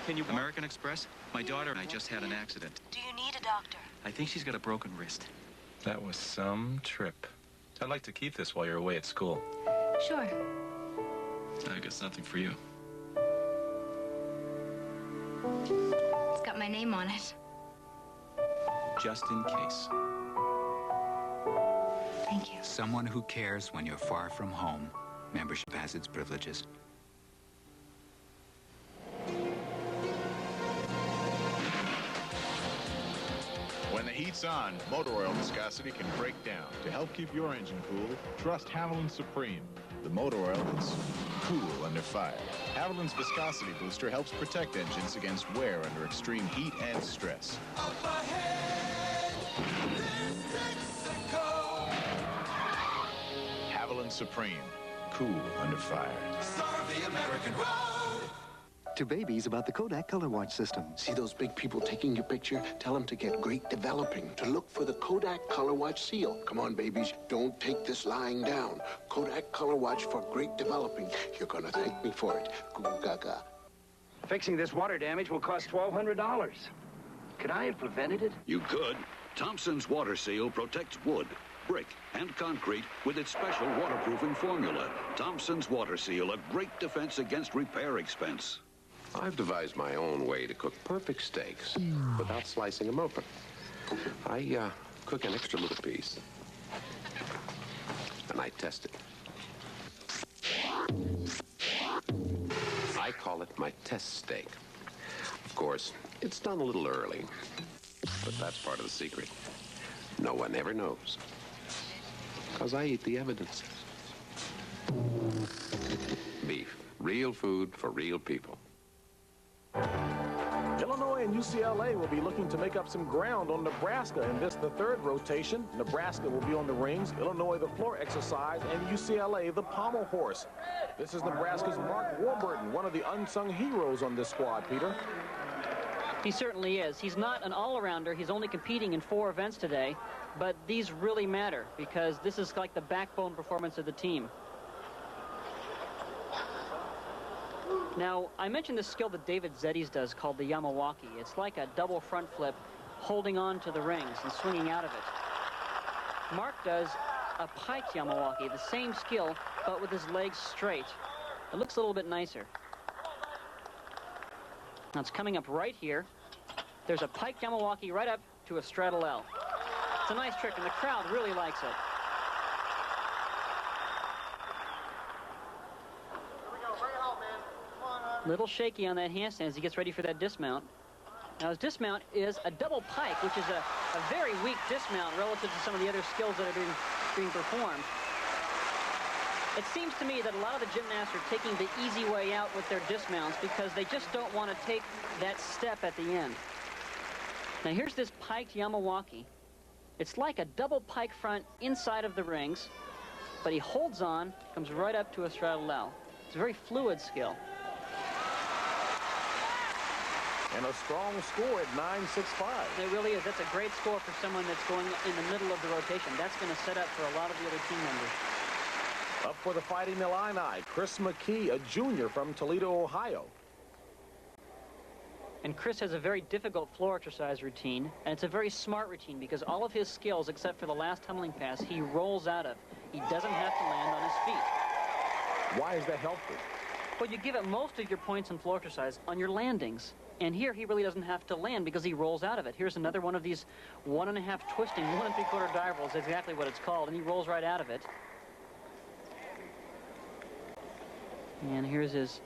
Can you... American Express? My daughter and I just had an accident. Do you need a doctor? I think she's got a broken wrist. That was some trip. I'd like to keep this while you're away at school. Sure. I guess nothing for you. It's got my name on it. Just in case. Thank you. Someone who cares when you're far from home. Membership has its privileges. When the heat's on, motor oil viscosity can break down. To help keep your engine cool, trust Haviland Supreme, the motor oil that's cool under fire. Haviland's viscosity booster helps protect engines against wear under extreme heat and stress. Up ahead, there's Mexico. Haviland Supreme, cool under fire. Star of the American road. To babies about the Kodak Color Watch system. See those big people taking your picture? Tell them to get great developing, to look for the Kodak Color Watch seal. Come on, babies, don't take this lying down. Kodak Color Watch for great developing. You're gonna thank me for it. Goo gaga. Fixing this water damage will cost $1,200. Could I have prevented it? You could. Thompson's Water Seal protects wood, brick, and concrete with its special waterproofing formula. Thompson's Water Seal, a great defense against repair expense. I've devised my own way to cook perfect steaks without slicing them open. I cook an extra little piece, and I test it. I call it my test steak. Of course, it's done a little early, but that's part of the secret. No one ever knows, because I eat the evidence. Beef, real food for real people. Illinois and UCLA will be looking to make up some ground on Nebraska in this, the third rotation. Nebraska will be on the rings, Illinois the floor exercise, and UCLA the pommel horse. This is Nebraska's Mark Warburton, one of the unsung heroes on this squad, Peter. He certainly is. He's not an all-arounder. He's only competing in 4 events today, but these really matter because this is like the backbone performance of the team. Now, I mentioned this skill that David Zeddes does called the Yamawaki. It's like a double front flip holding on to the rings and swinging out of it. Mark does a piked Yamawaki, the same skill, but with his legs straight. It looks a little bit nicer. Now it's coming up right here. There's a piked Yamawaki right up to a straddle L. It's a nice trick, and the crowd really likes it. Little shaky on that handstand as he gets ready for that dismount. Now his dismount is a double pike, which is a very weak dismount relative to some of the other skills that are being performed. It seems to me that a lot of the gymnasts are taking the easy way out with their dismounts because they just don't want to take that step at the end. Now here's this piked Yamawaki. It's like a double pike front inside of the rings, but he holds on, comes right up to a straddle L. It's a very fluid skill. And a strong score at 9.65. It really is. That's a great score for someone that's going in the middle of the rotation. That's going to set up for a lot of the other team members. Up for the Fighting Illini, Chris McKee, a junior from Toledo, Ohio. And Chris has a very difficult floor exercise routine, and it's a very smart routine because all of his skills, except for the last tumbling pass, he rolls out of. He doesn't have to land on his feet. Why is that helpful? Well, you give it most of your points in floor exercise on your landings. And here, he really doesn't have to land because he rolls out of it. Here's another one of these 1.5 twisting, 1 3/4 dive rolls, exactly what it's called, and he rolls right out of it. And here's his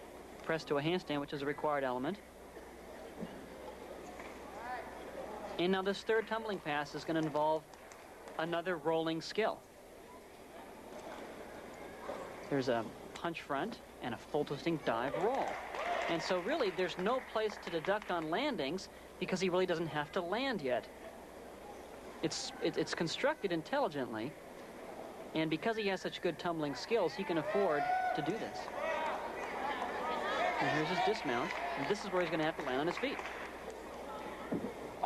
press to a handstand, which is a required element. And now this third tumbling pass is going to involve another rolling skill. There's a punch front and a full twisting dive roll. And so really, there's no place to deduct on landings because he really doesn't have to land yet. It's constructed intelligently, and because he has such good tumbling skills, he can afford to do this. And here's his dismount, and this is where he's going to have to land on his feet.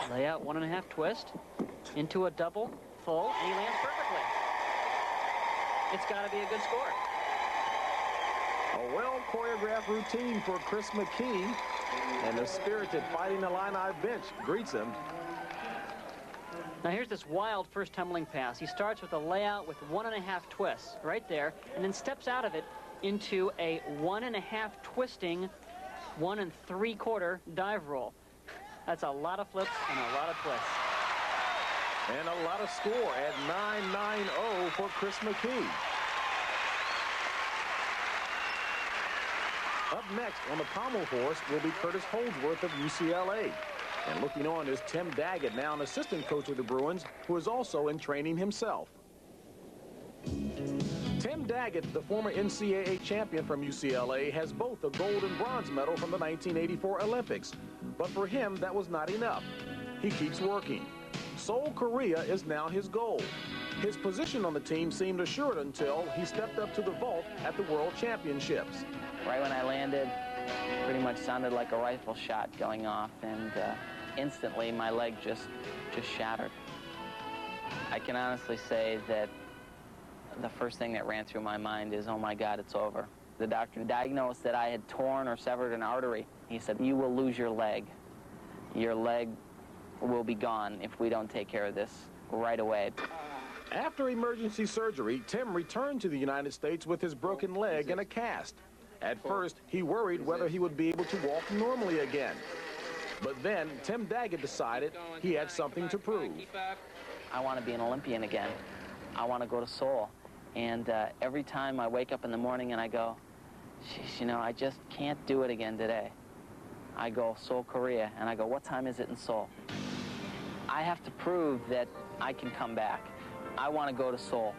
Lay out 1.5 twist into a double full, and he lands perfectly. It's got to be a good score. A well-choreographed routine for Chris McKee, and the spirited Fighting Illini bench greets him. Now here's this wild first tumbling pass. He starts with a layout with 1.5 twists right there, and then steps out of it into a 1.5 twisting 1 3/4 dive roll. That's a lot of flips and a lot of twists. And a lot of score at 9-9-0 for Chris McKee. Up next on the pommel horse will be Curtis Holdsworth of UCLA. And looking on is Tim Daggett, now an assistant coach of the Bruins, who is also in training himself. Tim Daggett, the former NCAA champion from UCLA, has both a gold and bronze medal from the 1984 Olympics. But for him, that was not enough. He keeps working. Seoul, Korea is now his goal. His position on the team seemed assured until he stepped up to the vault at the World Championships. Right when I landed, pretty much sounded like a rifle shot going off, and instantly my leg just shattered. I can honestly say that the first thing that ran through my mind is, oh my God, it's over. The doctor diagnosed that I had torn or severed an artery. He said, you will lose your leg. Your leg will be gone if we don't take care of this right away. After emergency surgery, Tim returned to the United States with his broken leg and a cast. At first, he worried whether he would be able to walk normally again. But then, Tim Daggett decided he had something to prove. I want to be an Olympian again. I want to go to Seoul. And every time I wake up in the morning and I go, "Sheesh, you know, I just can't do it again today." I go, Seoul, Korea, and I go, what time is it in Seoul? I have to prove that I can come back. I want to go to Seoul.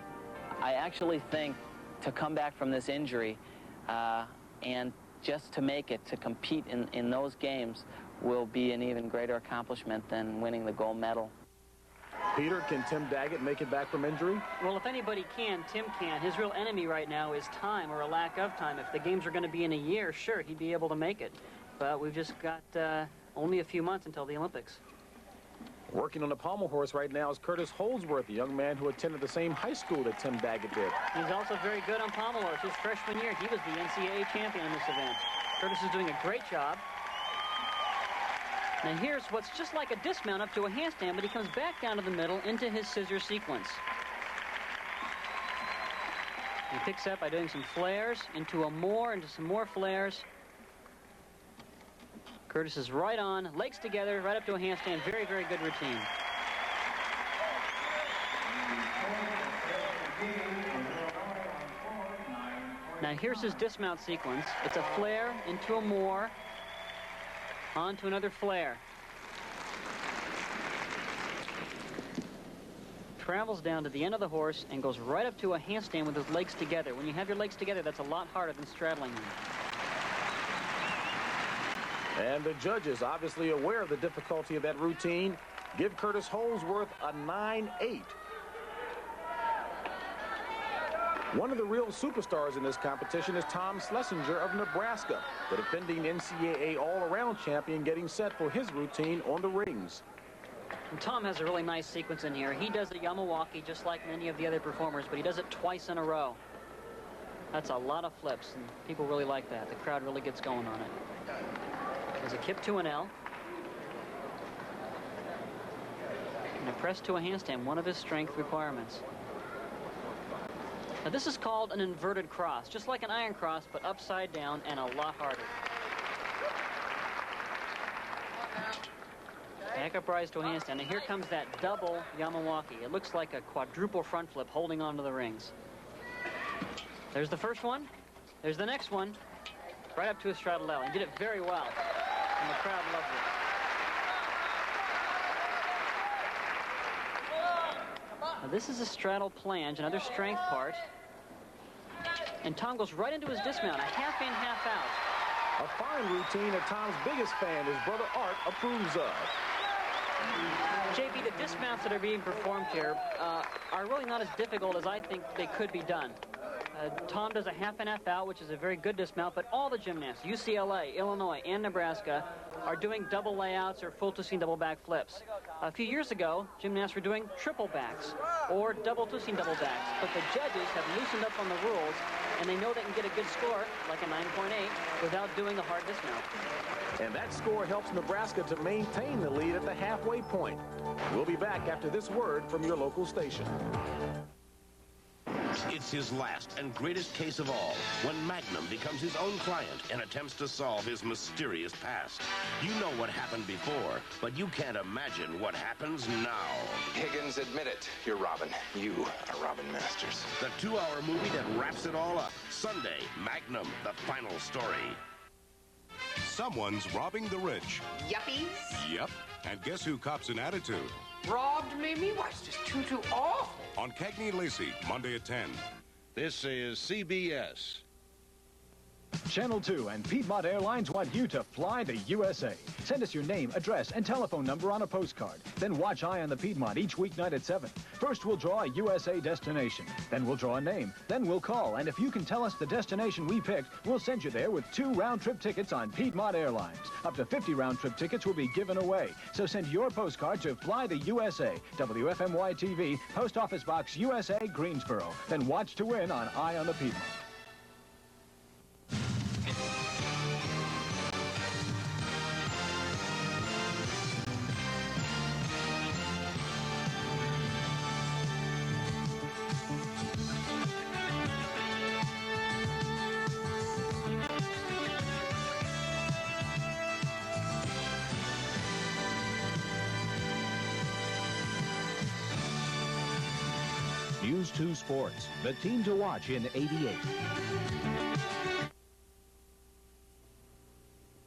I actually think to come back from this injury and just to make it, to compete in those games, will be an even greater accomplishment than winning the gold medal. Peter, can Tim Daggett make it back from injury? Well, if anybody can, Tim can. His real enemy right now is time, or a lack of time. If the games are going to be in a year, sure, he'd be able to make it. But we've just got only a few months until the Olympics. Working on the pommel horse right now is Curtis Holdsworth, a young man who attended the same high school that Tim Daggett did. He's also very good on pommel horse. His freshman year, he was the NCAA champion in this event. Curtis is doing a great job. Now here's what's just like a dismount up to a handstand, but he comes back down to the middle into his scissor sequence. He picks up by doing some flares, into some more flares. Curtis is right on, legs together, right up to a handstand. Very, very good routine. Now here's his dismount sequence. It's a flare into a more, on to another flare. Travels down to the end of the horse and goes right up to a handstand with his legs together. When you have your legs together, that's a lot harder than straddling them. And the judges, obviously aware of the difficulty of that routine, give Curtis Holdsworth a 9-8. One of the real superstars in this competition is Tom Schlesinger of Nebraska, the defending NCAA all-around champion, getting set for his routine on the rings. And Tom has a really nice sequence in here. He does a Yamawaki just like many of the other performers, but he does it twice in a row. That's a lot of flips, and people really like that. The crowd really gets going on it. There's a kip to an L. And a press to a handstand, one of his strength requirements. Now this is called an inverted cross, just like an iron cross, but upside down and a lot harder. Back up rise to a handstand, and here comes that double Yamawaki. It looks like a quadruple front flip holding onto the rings. There's the first one. There's the next one. Right up to a straddle L. He did it very well, and the crowd loved it. Now this is a straddle planche, another strength part. And Tom goes right into his dismount, a half in, half out. A fine routine that Tom's biggest fan, his brother Art, approves of. JP, the dismounts that are being performed here are really not as difficult as I think they could be done. Tom does a half and half out, which is a very good dismount, but all the gymnasts, UCLA, Illinois, and Nebraska, are doing double layouts or full twisting double back flips. A few years ago, gymnasts were doing triple backs or double twisting double backs, but the judges have loosened up on the rules, and they know they can get a good score, like a 9.8, without doing the hard dismount. And that score helps Nebraska to maintain the lead at the halfway point. We'll be back after this word from your local station. It's his last and greatest case of all, when Magnum becomes his own client and attempts to solve his mysterious past. You know what happened before, but you can't imagine what happens now. Higgins, admit it. You're Robin. You are Robin Masters. The 2-hour movie that wraps it all up. Sunday, Magnum, the final story. Someone's robbing the rich. Yuppies? Yep. And guess who cops an attitude? Robbed me? Why, it's just too awful. On Cagney and Lacey, Monday at 10. This is CBS. Channel 2 and Piedmont Airlines want you to fly the USA. Send us your name, address, and telephone number on a postcard. Then watch Eye on the Piedmont each weeknight at 7. First, we'll draw a USA destination. Then we'll draw a name. Then we'll call. And if you can tell us the destination we picked, we'll send you there with 2 round-trip tickets on Piedmont Airlines. Up to 50 round-trip tickets will be given away. So send your postcard to Fly the USA, WFMY-TV, Post Office Box USA, Greensboro. Then watch to win on Eye on the Piedmont. News 2 Sports, the team to watch in '88.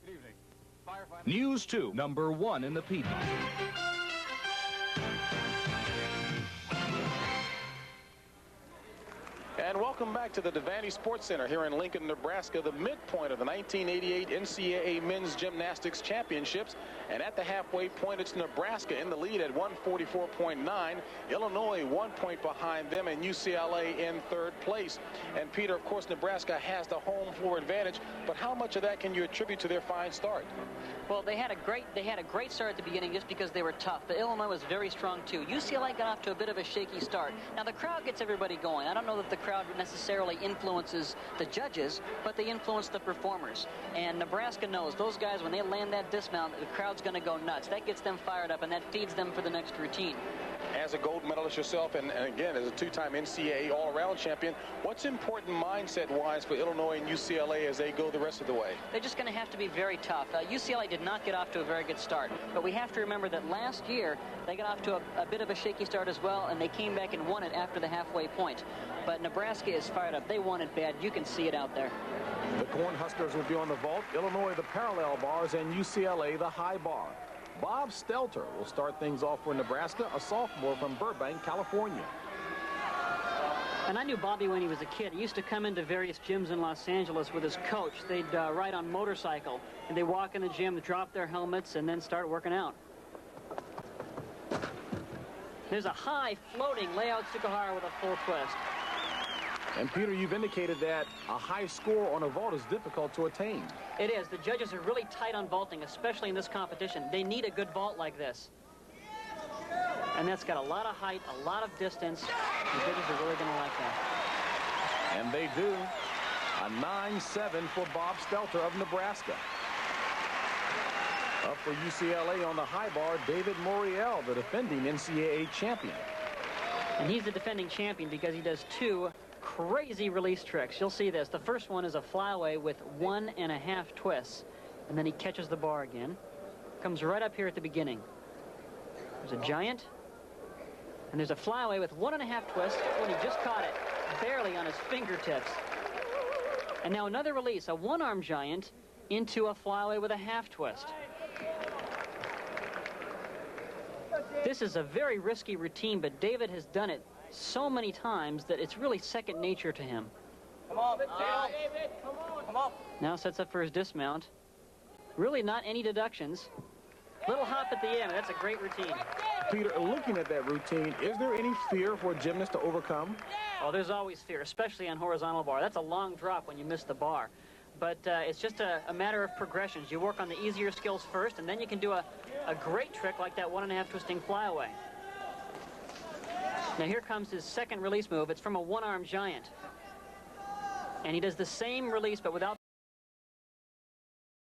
Good evening. News 2, number 1 in the Piedmont. And welcome back to the Devaney Sports Center here in Lincoln, Nebraska, the midpoint of the 1988 NCAA Men's Gymnastics Championships. And at the halfway point, it's Nebraska in the lead at 144.9. Illinois 1 point behind them, and UCLA in third place. And Peter, of course, Nebraska has the home floor advantage, but how much of that can you attribute to their fine start? Well, they had a great start at the beginning just because they were tough. But Illinois was very strong too. UCLA got off to a bit of a shaky start. Now the crowd gets everybody going. I don't know that the crowd necessarily influences the judges, but they influence the performers. And Nebraska knows those guys, when they land that dismount, the crowd's going to go nuts. That gets them fired up, and that feeds them for the next routine. As a gold medalist yourself, and again, as a 2-time NCAA all-around champion, what's important mindset-wise for Illinois and UCLA as they go the rest of the way? They're just going to have to be very tough. UCLA did not get off to a very good start, but we have to remember that last year they got off to a bit of a shaky start as well, and they came back and won it after the halfway point. But Nebraska is fired up. They want it bad. You can see it out there. The Cornhuskers will be on the vault, Illinois the parallel bars, and UCLA the high bar. Bob Stelter will start things off for Nebraska, a sophomore from Burbank, California. And I knew Bobby when he was a kid. He used to come into various gyms in Los Angeles with his coach. They'd ride on motorcycle, and they'd walk in the gym, drop their helmets, and then start working out. There's a high floating layout Tsukahara with a full twist. And Peter, you've indicated that a high score on a vault is difficult to attain. It is. The judges are really tight on vaulting, especially in this competition. They need a good vault like this. And that's got a lot of height, a lot of distance. The judges are really going to like that. And they do. A 9-7 for Bob Stelter of Nebraska. Up for UCLA on the high bar, David Moriel, the defending NCAA champion. And he's the defending champion because he does 2 crazy release tricks. You'll see this. The first one is a flyaway with 1.5 twists, and then he catches the bar again. Comes right up here at the beginning. There's a giant, and there's a flyaway with 1.5 twists when he just caught it barely on his fingertips. And now another release, a one-arm giant into a flyaway with a half twist. This is a very risky routine, but David has done it so many times that it's really second nature to him. Come on, David, come on. Now sets up for his dismount. Really not any deductions. Little hop at the end. That's a great routine. Peter, looking at that routine, is there any fear for a gymnast to overcome? Oh, there's always fear, especially on horizontal bar. That's a long drop when you miss the bar. But it's just a matter of progressions. You work on the easier skills first, and then you can do a great trick like that 1.5 twisting flyaway. Now here comes his second release move. It's from a one-arm giant. And he does the same release, but without